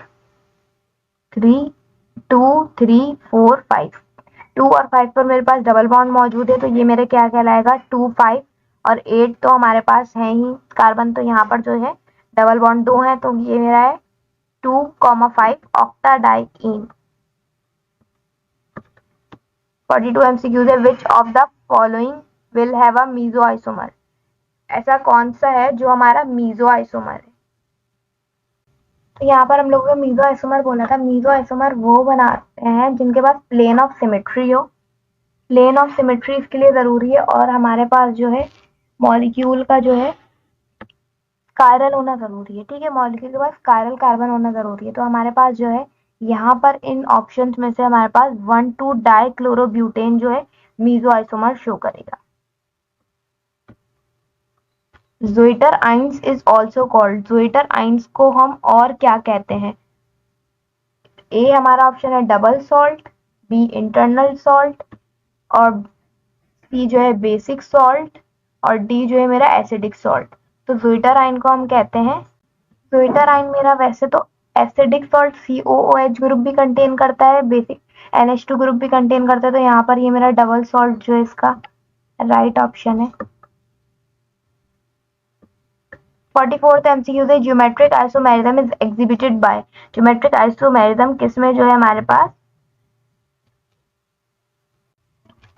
3 2 3 4 5। 2 और 5 पर मेरे पास डबल बॉन्ड मौजूद है, तो ये मेरे क्या कहलाएगा 2 5। और 8 तो हमारे पास है ही कार्बन, तो यहाँ पर जो है डबल बॉन्ड 2 है, तो ये मेरा है 2,5 ऑक्टाडाइईन। 42 MCQs है। Which of the following will have a meso isomer. ऐसा कौन सा है जो हमारा मीजो आइसोमर है? तो यहाँ पर हम लोगों को मीजो आइसोमर बोला था। मीजो आइसोमर वो बनाते हैं जिनके पास प्लेन ऑफ सिमेट्री हो। प्लेन ऑफ सिमेट्री इसके लिए जरूरी है, और हमारे पास जो है मॉलिक्यूल का जो है कायरल होना जरूरी है। ठीक है, मॉलिक्यूल के पास कायरल कार्बन होना जरूरी है। तो हमारे पास जो है यहाँ पर इन ऑप्शंस में से हमारे पास 1,2 डाइक्लोरोब्यूटेन जो है मीजो आइसोमर शो करेगा। Zwitterions is also called. Zwitterions को हम और क्या कहते हैं? ए हमारा ऑप्शन है double salt, B internal salt, और सी जो है बेसिक सॉल्ट, और डी जो है मेरा एसिडिक सॉल्ट। तो ज़्विटर आयन को हम कहते हैं, ज़्विटर आयन मेरा वैसे तो एसिडिक सॉल्ट COOH ग्रुप भी कंटेन करता है, बेसिक NH2 ग्रुप भी कंटेन करता है। तो यहाँ पर ये मेरा डबल सॉल्ट जो है इसका राइट ऑप्शन है। 44th MCQ से geometric isomerism is exhibited by. Geometric isomerism किसमें जो है हमारे पास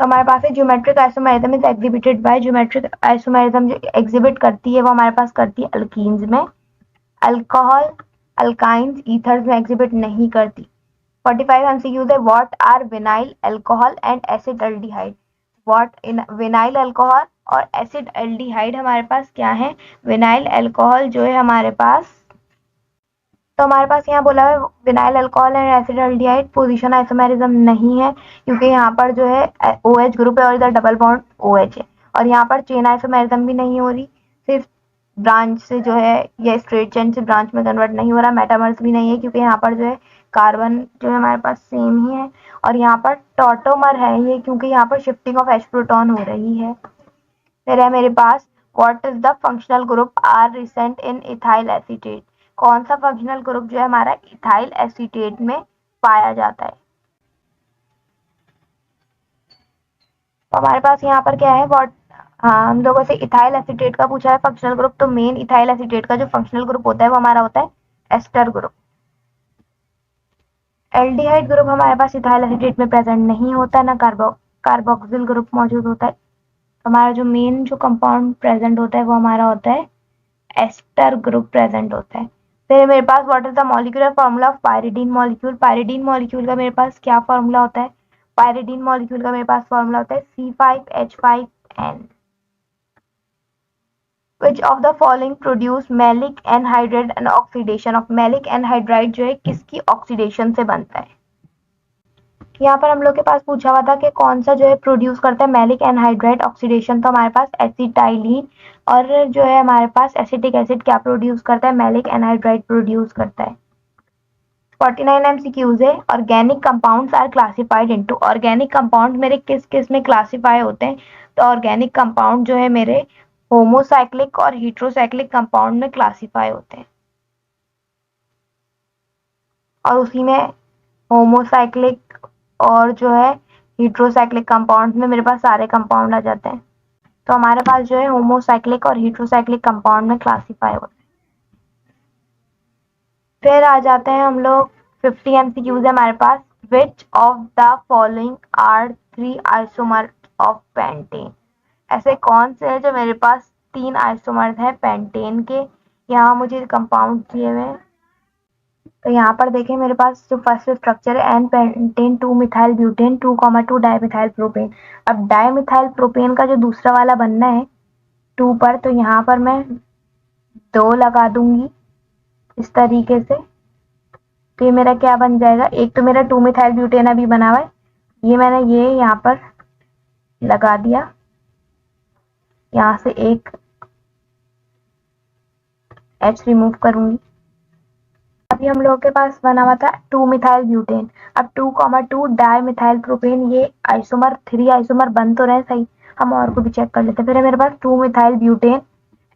तो हमारे पास है geometric isomerism is exhibited by, geometric isomerism जो एग्जिबिट करती है वो हमारे पास करती है अल्कीन्स में, अल्कोहल अल्काइंस ईथर्स में एग्जिबिट नहीं करती। 45 एमसीक्यूज है, what are vinyl alcohol and acid aldehyde. What in vinyl alcohol और एसिड एल्डिहाइड हमारे पास क्या है। विनाइल अल्कोहल जो है हमारे पास, तो हमारे पास यहाँ बोला है vinyl alcohol and acid aldehyde position isomerism नहीं है, क्योंकि यहाँ पर जो है OH ग्रुप है और इधर डबल बॉन्ड OH है, और यहाँ पर चेन आइसोमेरिज्म भी नहीं हो रही, सिर्फ ब्रांच से जो है या स्ट्रेट चेन से ब्रांच में कन्वर्ट नहीं हो रहा, मेटामर्स भी नहीं है क्योंकि यहाँ पर जो है कार्बन जो है हमारे पास सेम ही है, और यहाँ पर टॉटोमर है ये क्योंकि यहाँ पर शिफ्टिंग ऑफ H प्रोटॉन हो रही है। फिर है मेरे पास what is the functional group present in ethyl acetate. कौन सा फंक्शनल ग्रुप जो है हमारा इथाइल एसीटेट में पाया जाता है। तो हमारे पास यहाँ पर क्या है व्हाट, हाँ हम लोगों से इथाइल एसीटेट का पूछा है फंक्शनल ग्रुप, तो मेन इथाइल एसीटेट का जो फंक्शनल ग्रुप होता है वो हमारा होता है एस्टर ग्रुप। एल्डिहाइड ग्रुप हमारे पास इथाइल एसीटेट में प्रेजेंट नहीं होता, ना कार्बोक्सिल ग्रुप मौजूद होता है। हमारा जो मेन जो कंपाउंड प्रेजेंट होता है वो हमारा होता है एस्टर ग्रुप प्रेजेंट होता है। फिर मेरे पास what is the molecular formula of pyridine molecule. Pyridine molecule का मेरे पास क्या फॉर्मूला होता है। पायरिडीन मॉलिक्यूल का मेरे पास फॉर्मूला होता है C5H5N। Which of the following produce malic anhydride and oxidation of malic anhydride जो है किसकी ऑक्सीडेशन से बनता है। यहाँ पर हम लोग के पास पूछा हुआ था कि कौन सा जो है प्रोड्यूस करता है मैलिक एनहाइड्राइड ऑक्सीडेशन, तो हमारे पास एसिटाइलिन, और जो है हमारे पास एसिटिक एसिड क्या प्रोड्यूस करता है, मैलिक एनहाइड्राइड प्रोड्यूस करता है। 49 एमसीक्यूज है, organic compounds are classified into. Organic compound मेरे किस किस में क्लासिफाई होते हैं, तो ऑर्गेनिक कंपाउंड जो है मेरे होमोसाइक्लिक और हीट्रोसाइक्लिक कंपाउंड में क्लासिफाई होते हैं, और उसी में होमोसाइक्लिक और जो है हीट्रोसाइक्लिक कंपाउंड में मेरे पास सारे कंपाउंड आ जाते हैं, तो हमारे पास जो है होमोसाइक्लिक और हीट्रोसाइक्लिक कंपाउंड में क्लासिफाई होते हैं। फिर आ जाते हैं हम लोग 50 एमसीक्यूज है हमारे पास, which of the following are 3 isomer of pentane. ऐसे कौन से हैं जो मेरे पास 3 आइसोमर हैं पेंटेन के। यहाँ मुझे कंपाउंड दिए हुए हैं, तो यहाँ पर देखें मेरे पास जो फर्स्ट स्ट्रक्चर है n pentane 2 methyl butane 2,2 dimethyl propane. अब डाइमिथाइल प्रोपेन का जो दूसरा वाला बनना है 2 पर, तो यहाँ पर मैं 2 लगा दूंगी इस तरीके से, तो ये मेरा क्या बन जाएगा, एक तो मेरा 2 मिथाइल ब्यूटेन अभी बना हुआ है, ये मैंने ये यहाँ पर लगा दिया, यहाँ से एक H रिमूव करूंगी। अभी हम लोगों के पास बना हुआ था 2 मिथाइल ब्यूटेन, अब 2,2 डाई मिथाइल प्रोपेन, ये आइसोमर 3 आइसोमर बन तो रहे सही, हम और को भी चेक कर लेते हैं। फिर मेरे पास 2 मिथाइल ब्यूटेन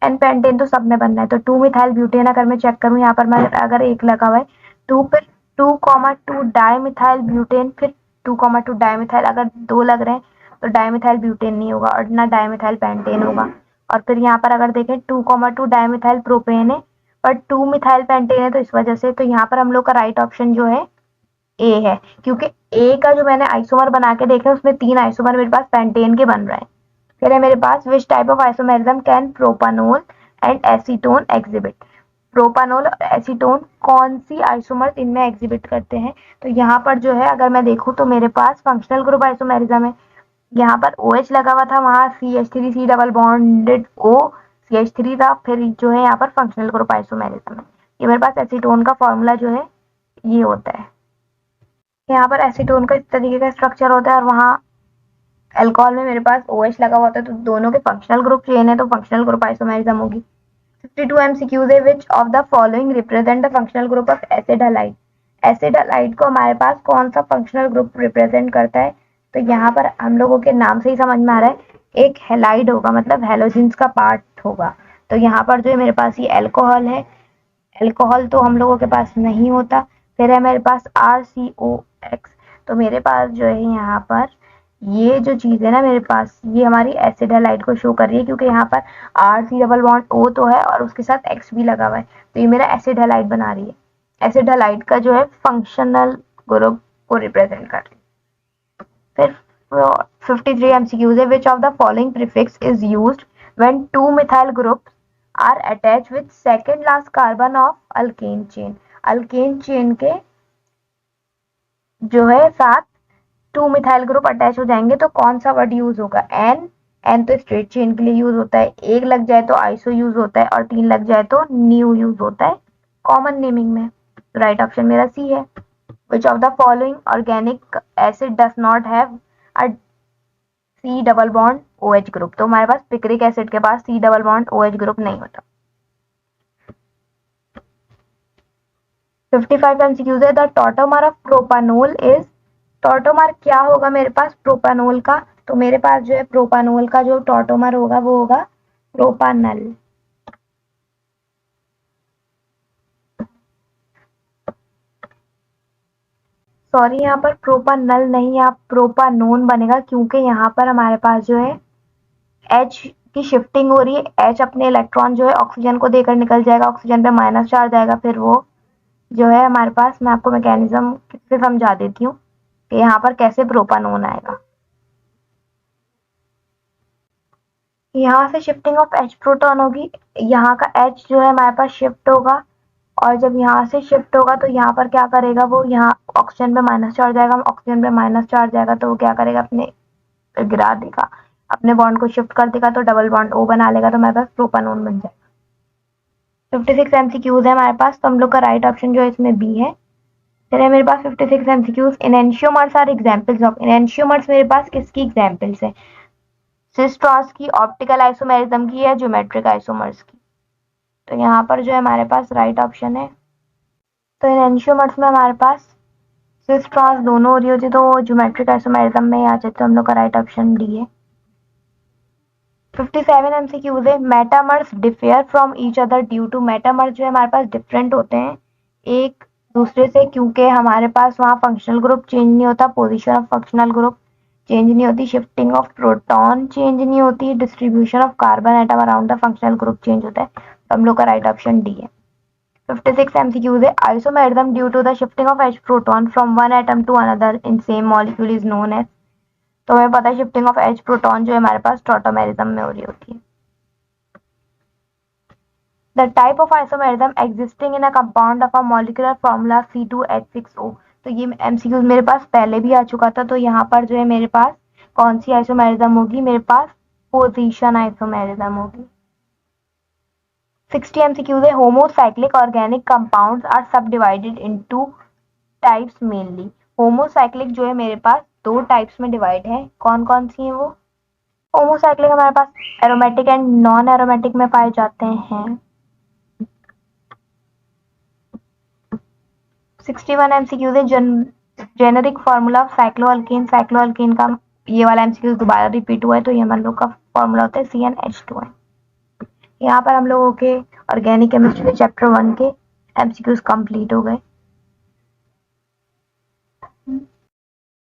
एंड पेंटेन तो सब में बनना है, तो 2 मिथाइल ब्यूटेन अगर मैं चेक करूँ यहाँ पर मैं अगर एक लगा हुआ है 2 पर 2,2 डाई मिथाइल ब्यूटेन, फिर 2,2 डाई मिथाइल, अगर 2 लग रहे हैं तो डाई मिथाइल ब्यूटेन नहीं होगा और ना डाई मिथाइल पेंटेन होगा। और फिर यहाँ पर अगर देखें 2,2 डाई मिथाइल प्रोपेन है पर 2 मिथाइल पेंटेन है, तो इस वजह से तो यहाँ पर हम लोग का राइट ऑप्शन जो है ए है, क्योंकि ए का जो मैंने आइसोमर बना के देखे उसमें 3 आइसोमर मेरे पास पेंटेन के बन रहे हैं। फिर है मेरे पास which type of isomerism can propanol and acetone exhibit. Propanol और एसीटोन कौन सी आइसोमर इनमें एग्जिबिट करते हैं, तो यहाँ पर जो है अगर मैं देखूँ तो मेरे पास फंक्शनल ग्रुप आइसोमेरिज्म है, यहाँ पर OH लगा हुआ था, वहाँ CH3 C double bonded O CH3 था, फिर जो है यहाँ पर फंक्शनल ग्रुप आइसोमेरिज्म है। ये मेरे पास एसीटोन का फॉर्मूला जो है ये होता है, यहाँ पर एसीटोन का इस तरीके का स्ट्रक्चर होता है और वहाँ अल्कोहल में मेरे पास OH लगा हुआ था, तो दोनों के फंक्शनल ग्रुप चेन है तो फंक्शनल ग्रुप आइसोमेरिज्म होगी। 52 एमसीक्यूज है, which of the following represent the functional group of acid halide. Acid halide को हमारे पास कौन सा फंक्शनल ग्रुप रिप्रेजेंट करता है, तो यहाँ पर हम लोगों के नाम से ही समझ में आ रहा है एक हैलाइड होगा, मतलब हेलोजेंस का पार्ट होगा, तो यहाँ पर जो है मेरे पास ये अल्कोहल है, अल्कोहल तो हम लोगों के पास नहीं होता। फिर है मेरे पास RCOX, तो मेरे पास जो है यहाँ पर ये जो चीज़ है ना मेरे पास ये हमारी एसिड हैलाइड को शो कर रही है, क्योंकि यहाँ पर RC डबल बॉन्ड O तो है और उसके साथ X भी लगा हुआ है, तो ये मेरा एसिड हैलाइड बना रही है। एसिड हैलाइड का जो है फंक्शनल ग्रुप को रिप्रेजेंट कर रही है। फिर 53 MCQs है. Which of the following prefix is used when two methyl groups are attached with second last carbon of alkane chain? Alkane chain के जो है साथ टू मिथाइल ग्रुप अटैच हो जाएंगे तो कौन सा वर्ड यूज होगा? एन. एन तो स्ट्रेट चेन के लिए यूज होता है, एक लग जाए तो आइसो यूज होता है और तीन लग जाए तो न्यू यूज होता है कॉमन नेमिंग में. राइट ऑप्शन मेरा सी है. Which of the following organic acid does not have a C double bond OH group? तो हमारे पास पिक्रिक एसिड के पास C double bond OH group नहीं होता. 55 MCQs है. The tautomer of propanol is. Tautomer क्या होगा मेरे पास प्रोपानोल का? तो मेरे पास जो है प्रोपानोल का जो टॉटोमर होगा वो होगा प्रोपानल. सॉरी, यहाँ पर प्रोपानल नहीं, यहाँ प्रोपानोन बनेगा क्योंकि यहाँ पर हमारे पास जो है H की शिफ्टिंग हो रही है. H अपने इलेक्ट्रॉन जो है ऑक्सीजन को देकर निकल जाएगा, ऑक्सीजन पे माइनस चार्ज आएगा, फिर वो जो है हमारे पास, मैं आपको मैकेनिज्म से समझा देती हूँ कि यहाँ पर कैसे प्रोपानोन आएगा. यहाँ से शिफ्टिंग ऑफ H प्रोटॉन होगी, यहाँ का H जो है हमारे पास शिफ्ट होगा और जब यहाँ से शिफ्ट होगा तो यहाँ पर क्या करेगा, वो यहाँ ऑक्सीजन पे माइनस चार्ज आएगा, ऑक्सीजन पे माइनस चार्ज आएगा तो वो क्या करेगा, अपने गिरा देगा, अपने बॉन्ड को शिफ्ट कर देगा तो डबल बॉन्ड O बना लेगा तो हमारे पास प्रोपानोन बन जाएगा. 56 MCQs है हमारे पास, तो हम लोग का राइट ऑप्शन जो है इसमें B है. चलिए मेरे पास 56 MCQs. Enantiomers are examples of. Enantiomers मेरे पास किसकी एग्जांपल्स है? सिस ट्रांस की, ऑप्टिकल आइसोमेरिज्म की या ज्योमेट्रिक आइसोमर्स की? तो यहाँ पर जो है हमारे पास राइट ऑप्शन है. तो एनेंशियोमर्स में हमारे पास सिस ट्रांस दोनों हो रही होती तो ज्योमेट्रिक आइसोमेरिज्म में आ जाते, तो हम लोग का राइट ऑप्शन डी है. 57 MCQs है. Metamers differ from each other due to. Metamers जो है हमारे पास डिफरेंट होते हैं एक दूसरे से क्योंकि हमारे पास वहाँ फंक्शनल ग्रुप चेंज नहीं होता, position of functional group change नहीं होती, शिफ्टिंग ऑफ प्रोटॉन चेंज नहीं होती, distribution of carbon atom around the functional group change होता है. तो हम लोग का राइट ऑप्शन डी है. 56 MCQs है. Isomerism due to the shifting of H proton from one atom to another in same molecule is known as. तो हमें पता है शिफ्टिंग ऑफ H प्रोटॉन जो है हमारे पास टॉटोमेरिज्म में हो रही होती है. The type of isomerism existing in a compound of a molecular formula C2H6O. तो ये MCQ मेरे पास पहले भी आ चुका था, तो यहाँ पर जो है मेरे पास कौन सी आइसोमेरिज्म होगी? मेरे पास पोजीशन आइसोमेरिज्म होगी. 60 MCQ है. होमोसाइक्लिक ऑर्गेनिक कंपाउंड्स आर सब divided into types mainly. Homocyclic जो है मेरे पास दो टाइप्स में डिवाइड है. कौन कौन सी है वो? होमोसाइक्लिक हमारे पास एरोमेटिक एंड नॉन एरोमेटिक में पाए जाते हैं. 61 MCQ है. Generic formula of cycloalkane. Cycloalkane का ये वाला MCQ दोबारा रिपीट हुआ है, तो ये हम लोग का फार्मूला होता है CnH2. यहाँ पर हम लोगों के ऑर्गेनिक केमिस्ट्री चैप्टर 1 के MCQs कंप्लीट हो गए.